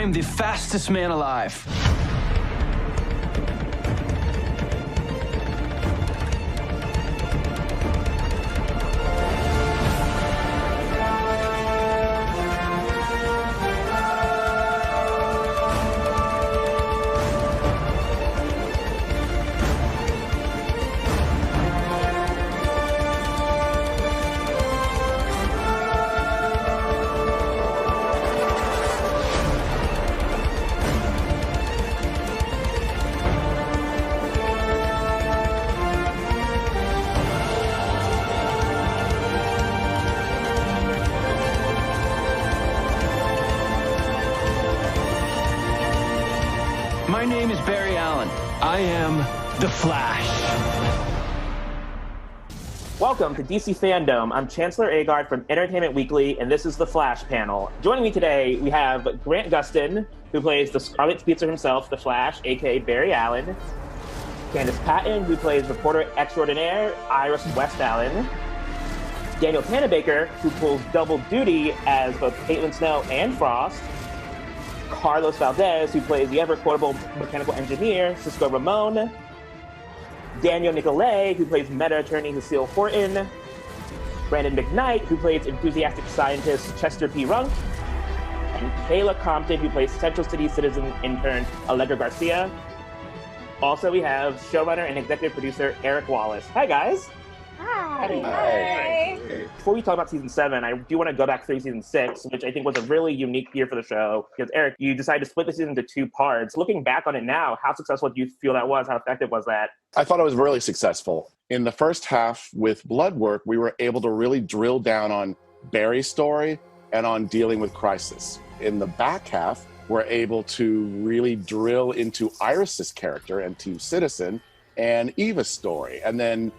am the fastest man alive. My name is Barry Allen. I am the Flash. Welcome to DC FANDOME. I'm Chancellor Agard from Entertainment Weekly, and this is the Flash panel. Joining me today, we have Grant Gustin, who plays the Scarlet Speedster himself, the Flash, aka Barry Allen. Candice Patton, who plays reporter extraordinaire Iris West Allen. Danielle Panabaker, who pulls double duty as both Caitlin Snow and Frost. Carlos Valdes, who plays the ever-quotable mechanical engineer, Cisco Ramon. Danielle Nicolet, who plays meta attorney Lucille Horton. Brandon McKnight, who plays enthusiastic scientist Chester P. Runk. And Kayla Compton, who plays Central City citizen intern Allegra Garcia. Also, we have showrunner and executive producer Eric Wallace. Hi, guys. Hi. Hi. Before we talk about season 7, I do want to go back through season 6, which I think was a really unique year for the show. Because Eric, you decided to split the season into 2 parts. Looking back on it now, how successful do you feel that was? How effective was that? I thought it was really successful. In the first half with Blood Work, we were able to really drill down on Barry's story and on dealing with crisis. In the back half, we're able to really drill into Iris's character and Team Citizen and Eva's story. And then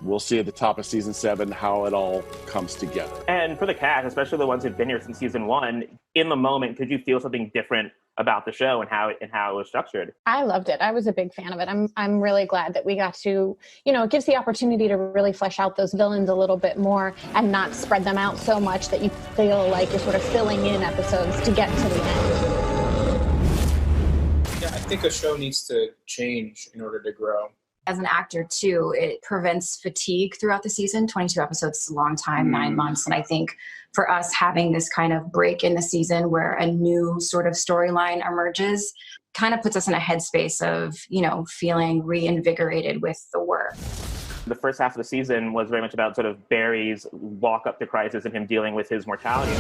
we'll see at the top of season 7 how it all comes together. And for the cast, especially the ones who've been here since season 1, in the moment, could you feel something different about the show and how it was structured? I loved it. I was a big fan of it. I'm really glad that we got to, it gives the opportunity to really flesh out those villains a little bit more and not spread them out so much that you feel like you're sort of filling in episodes to get to the end. Yeah, I think a show needs to change in order to grow. As an actor, too, it prevents fatigue throughout the season. 22 episodes is a long time, 9 months. And I think for us having this kind of break in the season where a new sort of storyline emerges kind of puts us in a headspace of, feeling reinvigorated with the work. The first half of the season was very much about sort of Barry's walk up to crisis and him dealing with his mortality.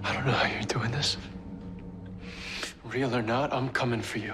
I don't know how you're doing this. Real or not, I'm coming for you.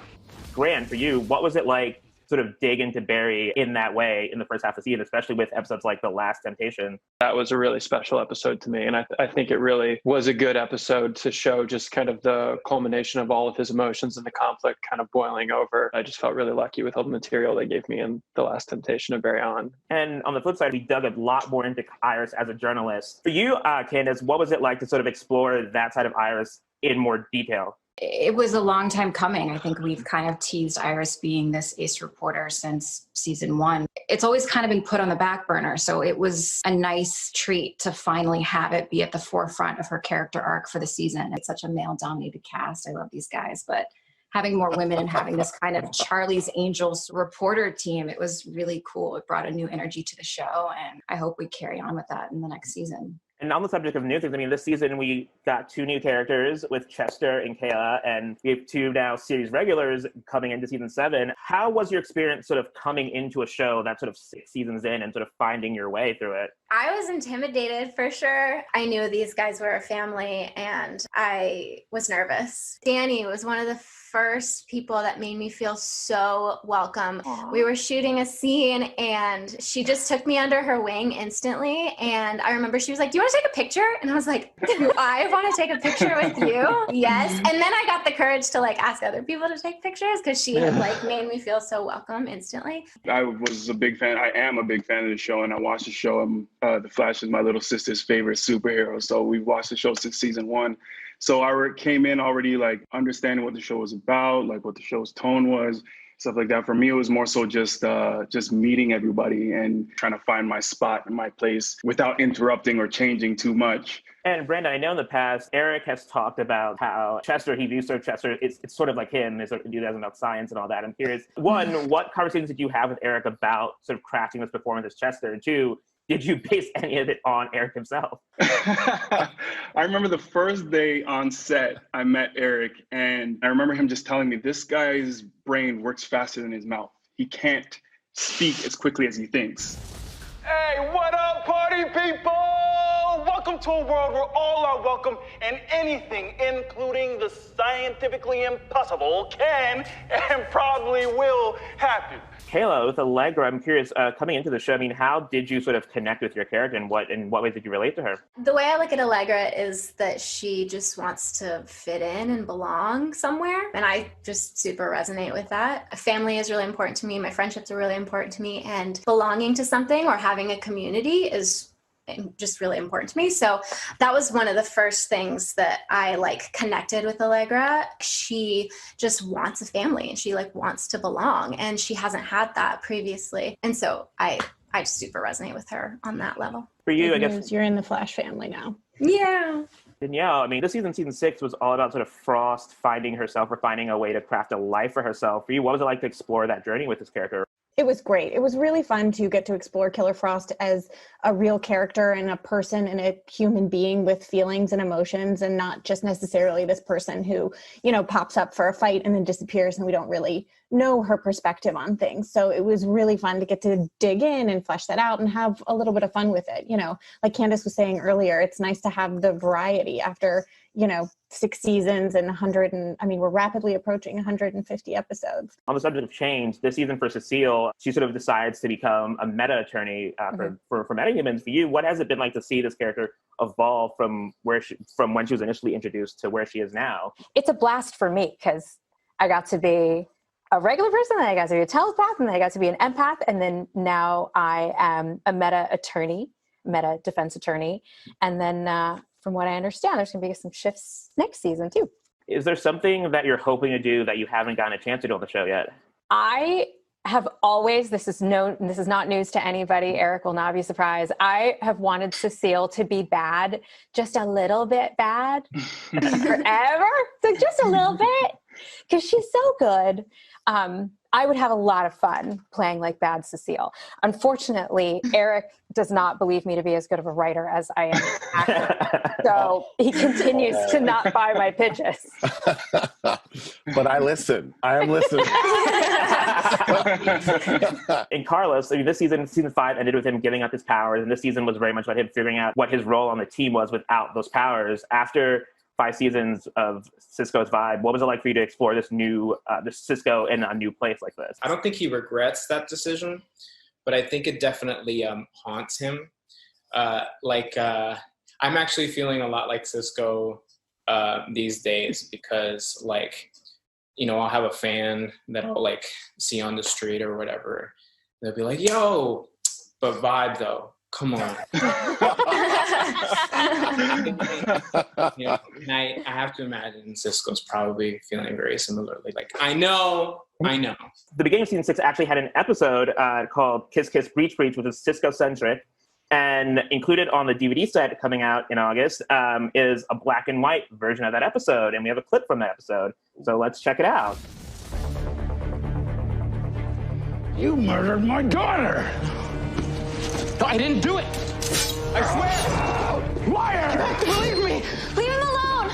Grant, for you, what was it like sort of dig into Barry in that way in the first half of the season, especially with episodes like The Last Temptation? That was a really special episode to me. And I think it really was a good episode to show just kind of the culmination of all of his emotions and the conflict kind of boiling over. I just felt really lucky with all the material they gave me in The Last Temptation of Barry Allen. And on the flip side, we dug a lot more into Iris as a journalist. For you, Candice, what was it like to sort of explore that side of Iris in more detail? It was a long time coming. I think we've kind of teased Iris being this ace reporter since season 1. It's always kind of been put on the back burner. So it was a nice treat to finally have it be at the forefront of her character arc for the season. It's such a male-dominated cast. I love these guys, but having more women and having this kind of Charlie's Angels reporter team, it was really cool. It brought a new energy to the show, and I hope we carry on with that in the next season. And on the subject of new things, this season we got 2 new characters with Chester and Kayla, and we have 2 now series regulars coming into season 7. How was your experience sort of coming into a show that's sort of 6 seasons in and sort of finding your way through it? I was intimidated for sure. I knew these guys were a family and I was nervous. Danny was one of the first people that made me feel so welcome. Aww. We were shooting a scene and she just took me under her wing instantly. And I remember she was like, "Do you want to take a picture?" And I was like, "Do I want to take a picture with you?" Yes. And then I got the courage to ask other people to take pictures because she had made me feel so welcome instantly. I was a big fan. I am a big fan of the show, and I watched the show. The Flash is my little sister's favorite superhero. So we've watched the show since season 1. So I came in already understanding what the show was about, what the show's tone was. stuff like that. For me, it was more so just meeting everybody and trying to find my spot and my place without interrupting or changing too much. And Brandon, I know in the past, Eric has talked about how Chester, he views sort of Chester, it's sort of like him, is enthusiasm about science and all that. I'm curious, one, what conversations did you have with Eric about sort of crafting this performance as Chester? And two, did you base any of it on Eric himself? I remember the first day on set, I met Eric, and I remember him just telling me, this guy's brain works faster than his mouth. He can't speak as quickly as he thinks. Hey, what up, party people? Welcome to a world where all are welcome and anything, including the scientifically impossible, can and probably will happen. Kayla, with Allegra, I'm curious, coming into the show, I mean, how did you sort of connect with your character and in what ways did you relate to her? The way I look at Allegra is that she just wants to fit in and belong somewhere. And I just super resonate with that. Family is really important to me. My friendships are really important to me. And belonging to something or having a community is just really important to me. So that was one of the first things that I connected with Allegra. She just wants a family and she wants to belong, and she hasn't had that previously. And so I just super resonate with her on that level. For you, I guess you're in the Flash family now. Yeah. Danielle, I mean, this season 6 was all about sort of Frost finding herself or finding a way to craft a life for herself. For you, what was it like to explore that journey with this character? It was great. It was really fun to get to explore Killer Frost as a real character and a person and a human being with feelings and emotions, and not just necessarily this person who, pops up for a fight and then disappears and we don't really know her perspective on things. So it was really fun to get to dig in and flesh that out and have a little bit of fun with it. Like Candice was saying earlier, it's nice to have the variety after, 6 seasons and we're rapidly approaching 150 episodes. On the subject of change, this season for Cecile, she sort of decides to become a meta attorney for metahumans. For you, what has it been like to see this character evolve from when she was initially introduced to where she is now? It's a blast for me because I got to be a regular person, then I got to be a telepath, and then I got to be an empath, and then now I am a meta defense attorney, and then from what I understand, there's going to be some shifts next season too. Is there something that you're hoping to do that you haven't gotten a chance to do on the show yet? I have always, this is not news to anybody, Eric will not be surprised, I have wanted Cecile to be bad, just a little bit bad, forever, so just a little bit, because she's so good. I would have a lot of fun playing like bad Cecile. Unfortunately, Eric does not believe me to be as good of a writer as I am an actor. So he continues to not buy my pitches. But I listen. I am listening. And Carlos, this season 5 ended with him giving up his powers, and this season was very much about him figuring out what his role on the team was without those powers. After 5 seasons of Cisco's vibe, what was it like for you to explore this new this Cisco in a new place like this? I don't think he regrets that decision, but I think it definitely haunts him. I'm actually feeling a lot like Cisco these days because I'll have a fan that I'll see on the street or whatever. They'll be like, yo, but vibe though. Come on. I have to imagine Cisco's probably feeling very similarly. I know. The beginning of season 6 actually had an episode called Kiss Kiss Breach Breach, which is Cisco-centric. And included on the DVD set coming out in August is a black and white version of that episode. And we have a clip from that episode. So let's check it out. You murdered my daughter! No, I didn't do it! I swear! Liar! You have to believe me! Leave him alone!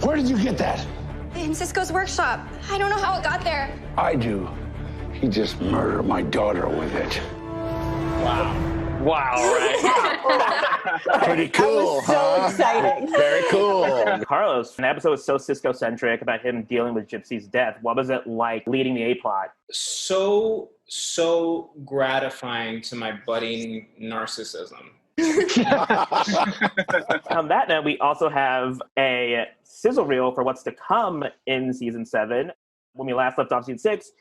Where did you get that? In Cisco's workshop. I don't know how it got there. I do. He just murdered my daughter with it. Wow, right? Pretty cool, so exciting. Very cool. Carlos, an episode was so Cisco-centric about him dealing with Gypsy's death. What was it like leading the A-plot? So gratifying to my budding narcissism. On that note, we also have a sizzle reel for what's to come in season 7. When we last left off season 6,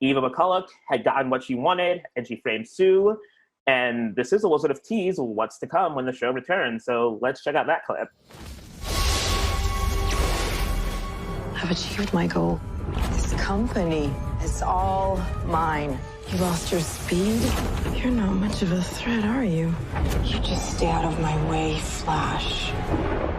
Eva McCulloch had gotten what she wanted, and she framed Sue. And the sizzle will sort of tease what's to come when the show returns. So let's check out that clip. I've achieved my goal. This company is all mine. You lost your speed? You're not much of a threat, are you? You just stay out of my way, Flash.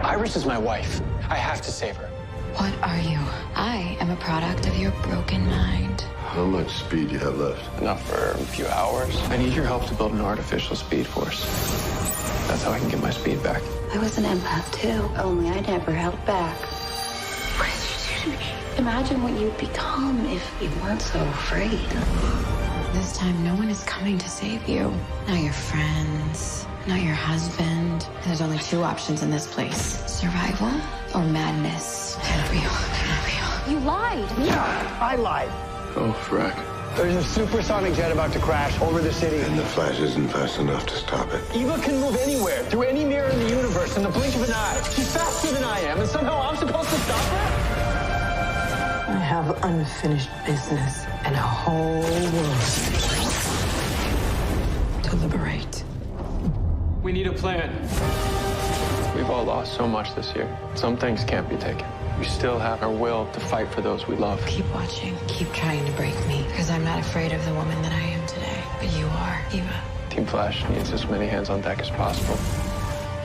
Iris is my wife. I have to save her. What are you? I am a product of your broken mind. How much speed do you have left? Enough for a few hours. I need your help to build an artificial speed force. That's how I can get my speed back. I was an empath too, only I never held back. What did you do to me? Imagine what you'd become if you weren't so afraid. This time, no one is coming to save you. Not your friends, not your husband. There's only two options in this place. Survival or madness. Cannot be real. Cannot be real. You lied. Yeah, I lied. Oh, frack. There's a supersonic jet about to crash over the city. And the Flash isn't fast enough to stop it. Eva can move anywhere, through any mirror in the universe, in the blink of an eye. She's faster than I am, and somehow I'm supposed to stop her? I have unfinished business and a whole world to liberate. We need a plan. We've all lost so much this year. Some things can't be taken. We still have our will to fight for those we love. Keep watching. Keep trying to break me. Because I'm not afraid of the woman that I am today. But you are, Eva. Team Flash needs as many hands on deck as possible.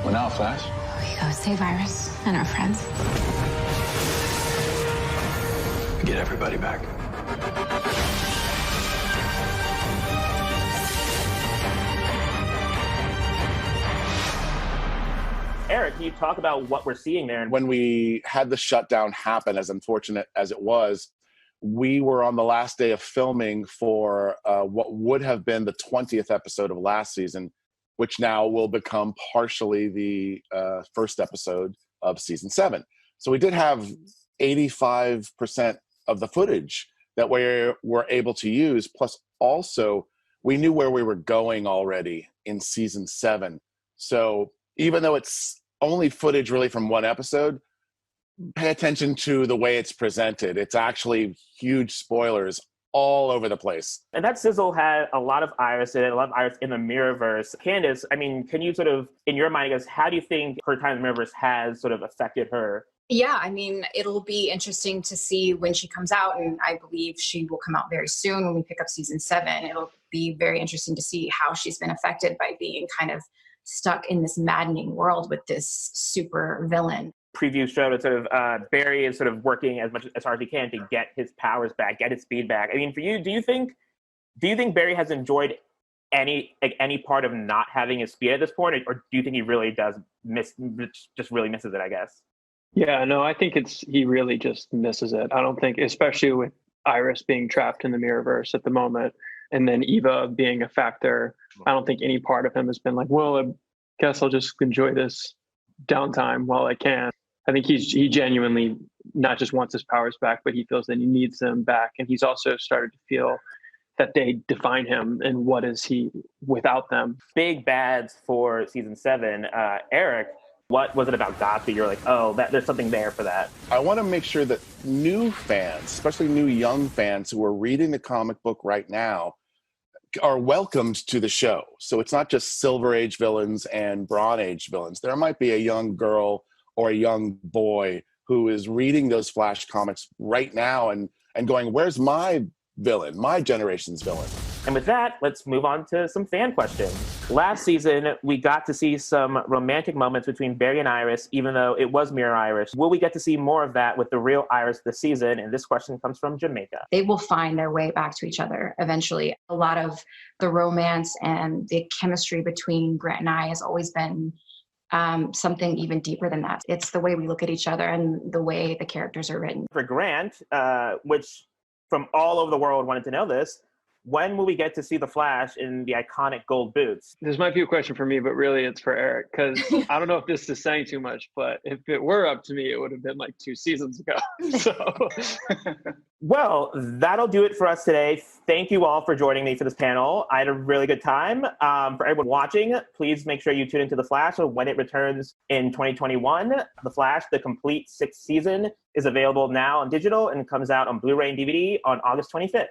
Well, now, Flash. We go save Iris and our friends. Get everybody back. Eric, can you talk about what we're seeing there? When we had the shutdown happen, as unfortunate as it was, we were on the last day of filming for what would have been the 20th episode of last season, which now will become partially the first episode of season 7. So we did have 85% of the footage that we were able to use. Plus, also, we knew where we were going already in season 7. So even though it's only footage really from one episode, pay attention to the way it's presented. It's actually huge spoilers all over the place. And that sizzle had a lot of Iris in it, a lot of Iris in the Mirrorverse. Candice, I mean, can you sort of, in your mind, I guess, how do you think her time in the Mirrorverse has sort of affected her? Yeah, I mean, it'll be interesting to see when she comes out, and I believe she will come out very soon when we pick up season 7. It'll be very interesting to see how she's been affected by being kind of stuck in this maddening world with this super villain. Preview showed that sort of Barry is sort of working as hard as he can to get his powers back, get his speed back. I mean, for you, do you think Barry has enjoyed any part of not having his speed at this point, or do you think he really does really misses it, I guess? Yeah, no, I think he really just misses it. I don't think, especially with Iris being trapped in the Mirrorverse at the moment, and then Eva being a factor, I don't think any part of him has been like, well, I guess I'll just enjoy this downtime while I can. I think he genuinely not just wants his powers back, but he feels that he needs them back. And he's also started to feel that they define him and what is he without them. Big bads for season 7. Eric, what was it about Goth that you're like, oh, there's something there for that? I want to make sure that new fans, especially new young fans who are reading the comic book right now, are welcomed to the show. So it's not just Silver Age villains and Bronze Age villains. There might be a young girl or a young boy who is reading those Flash comics right now and going, where's my villain, my generation's villain? And with that, let's move on to some fan questions. Last season, we got to see some romantic moments between Barry and Iris, even though it was Mirror Iris. Will we get to see more of that with the real Iris this season? And this question comes from Jamaica. They will find their way back to each other eventually. A lot of the romance and the chemistry between Grant and I has always been something even deeper than that. It's the way we look at each other and the way the characters are written. For Grant, which from all over the world wanted to know this, when will we get to see the Flash in the iconic gold boots? This might be a question for me, but really it's for Eric, because I don't know if this is saying too much, but if it were up to me, it would have been like 2 seasons ago. So, well, that'll do it for us today. Thank you all for joining me for this panel. I had a really good time. For everyone watching, please make sure you tune into The Flash when it returns in 2021. The Flash, the complete 6th season, is available now on digital and comes out on Blu-ray and DVD on August 25th.